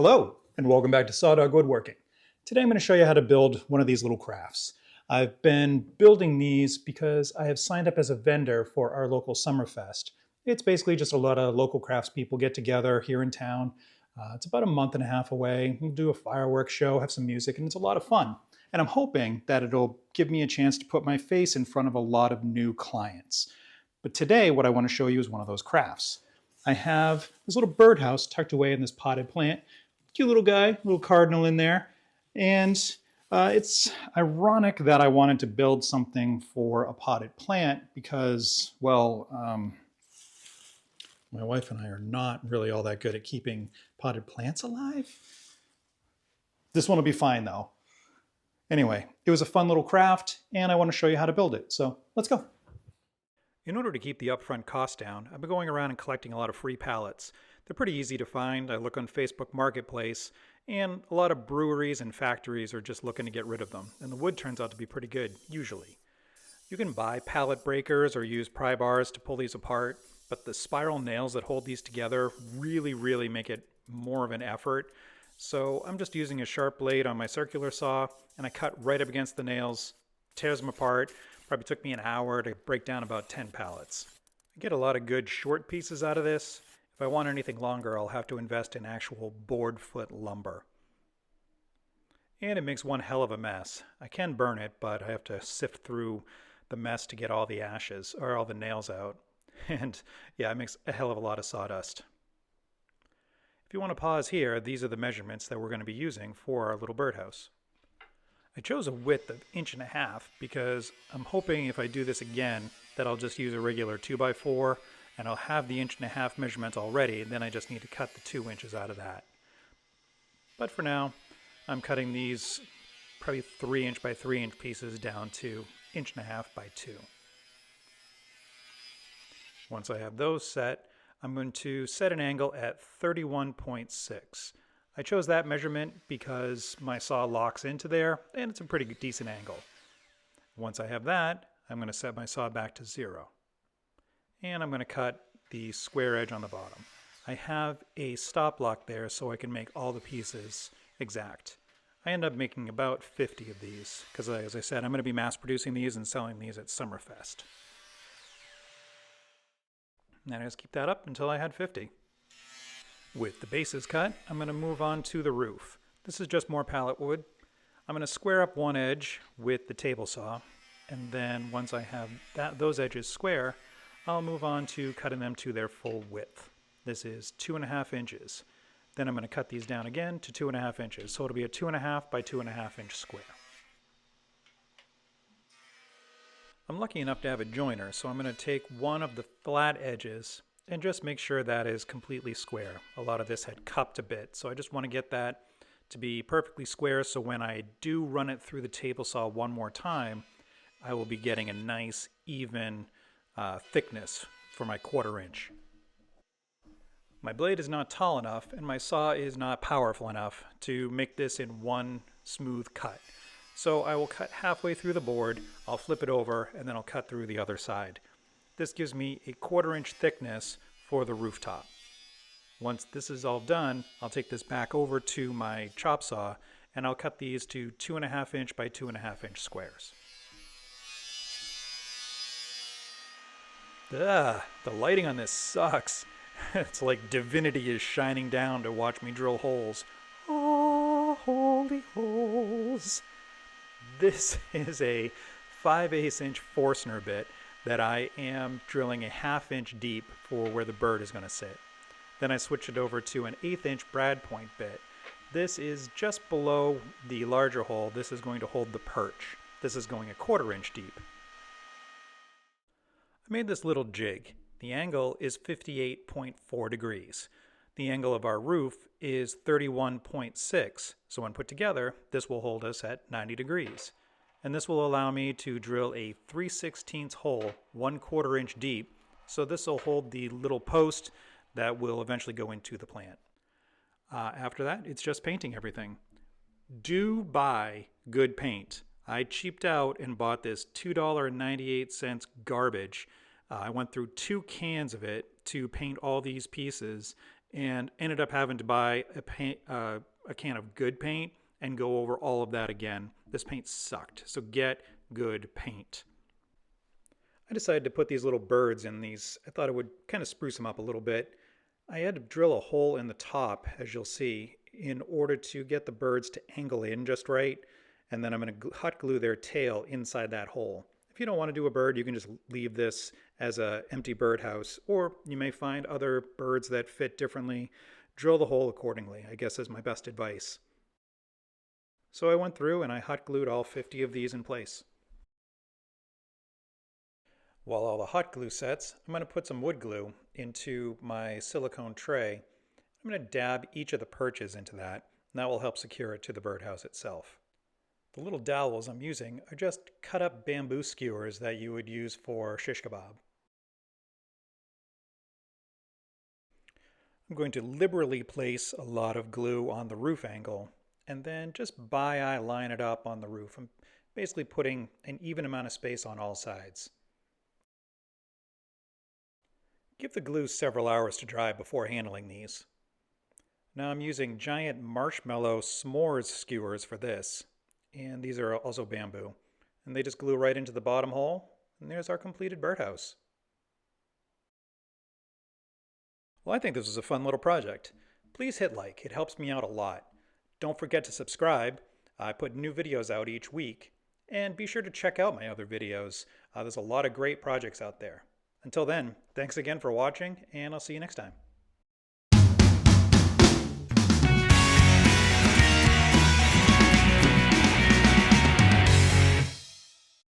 Hello, and welcome back to Sawdog Woodworking. Today I'm going to show you how to build one of these little crafts. I've been building these because I have signed up as a vendor for our local Summerfest. It's basically just a lot of local craftspeople get together here in town. It's about a month and a half away. We'll do a fireworks show, have some music, and it's a lot of fun. And I'm hoping that it'll give me a chance to put my face in front of a lot of new clients. But today, what I want to show you is one of those crafts. I have this little birdhouse tucked away in this potted plant. Cute little guy, little cardinal in there. And it's ironic that I wanted to build something for a potted plant because, well, my wife and I are not really all that good at keeping potted plants alive. This one will be fine though. Anyway, it was a fun little craft and I want to show you how to build it. So let's go. In order to keep the upfront cost down, I've been going around and collecting a lot of free pallets. They're pretty easy to find. I look on Facebook Marketplace, and a lot of breweries and factories are just looking to get rid of them, and the wood turns out to be pretty good, usually. You can buy pallet breakers or use pry bars to pull these apart, but the spiral nails that hold these together really make it more of an effort. So I'm just using a sharp blade on my circular saw, and I cut right up against the nails, tears them apart. Probably took me an hour to break down about 10 pallets. I get a lot of good short pieces out of this. If I want anything longer, I'll have to invest in actual board foot lumber. And it makes one hell of a mess. I can burn it, but I have to sift through the mess to get all the ashes, or all the nails out. And yeah, it makes a hell of a lot of sawdust. If you want to pause here, these are the measurements that we're going to be using for our little birdhouse. I chose a width of 1.5 inches because I'm hoping if I do this again that I'll just use a regular 2x4 and I'll have the 1.5 inch measurement already, and then I just need to cut the 2 inches out of that. But for now, I'm cutting these probably 3 inch by 3 inch pieces down to 1.5 inches by 2. Once I have those set, I'm going to set an angle at 31.6. I chose that measurement because my saw locks into there and it's a pretty decent angle. Once I have that, I'm going to set my saw back to 0. And I'm going to cut the square edge on the bottom. I have a stop block there so I can make all the pieces exact. I end up making about 50 of these because, as I said, I'm going to be mass producing these and selling these at Summerfest. And I just keep that up until I had 50. With the bases cut, I'm going to move on to the roof. This is just more pallet wood. I'm going to square up one edge with the table saw, and then once I have those edges square, I'll move on to cutting them to their full width. This is 2.5 inches. Then I'm going to cut these down again to 2.5 inches, so it'll be a 2.5 by 2.5 inch square. I'm lucky enough to have a joiner, so I'm going to take one of the flat edges and just make sure that is completely square. A lot of this had cupped a bit, so I just want to get that to be perfectly square so when I do run it through the table saw one more time, I will be getting a nice even thickness for my 1/4 inch. My blade is not tall enough and my saw is not powerful enough to make this in one smooth cut. So I will cut halfway through the board, I'll flip it over, and then I'll cut through the other side. This gives me a 1/4 inch thickness for the rooftop. Once this is all done, I'll take this back over to my chop saw and I'll cut these to 2.5 inch by 2.5 inch squares. The lighting on this sucks. It's like divinity is shining down to watch me drill holes. Oh, holy holes. This is a 5/8 inch Forstner bit that I am drilling a 1/2 inch deep for where the bird is going to sit. Then I switch it over to an 1/8 inch brad point bit. This is just below the larger hole. This is going to hold the perch. This is going a 1/4 inch deep. I made this little jig. The angle is 58.4 degrees. The angle of our roof is 31.6, so when put together, this will hold us at 90 degrees. And this will allow me to drill a 3/16 hole 1/4 inch deep, so this will hold the little post that will eventually go into the plant. After that, it's just painting everything. Do buy good paint. I cheaped out and bought this $2.98 garbage. I went through 2 cans of it to paint all these pieces, and ended up having to buy a can of good paint and go over all of that again. This paint sucked, so get good paint. I decided to put these little birds in these. I thought it would kind of spruce them up a little bit. I had to drill a hole in the top, as you'll see, in order to get the birds to angle in just right, and then I'm going to hot glue their tail inside that hole. If you don't want to do a bird, you can just leave this as an empty birdhouse, or you may find other birds that fit differently. Drill the hole accordingly, I guess is my best advice. So I went through and I hot glued all 50 of these in place. While all the hot glue sets, I'm going to put some wood glue into my silicone tray. I'm going to dab each of the perches into that, and that will help secure it to the birdhouse itself. The little dowels I'm using are just cut up bamboo skewers that you would use for shish kebab. I'm going to liberally place a lot of glue on the roof angle and then just by eye line it up on the roof. I'm basically putting an even amount of space on all sides. Give the glue several hours to dry before handling these. Now I'm using giant marshmallow s'mores skewers for this, and these are also bamboo. And they just glue right into the bottom hole, and there's our completed birdhouse. Well, I think this was a fun little project. Please hit like, it helps me out a lot. Don't forget to subscribe. I put new videos out each week, and be sure to check out my other videos. There's a lot of great projects out there. Until then, thanks again for watching, and I'll see you next time.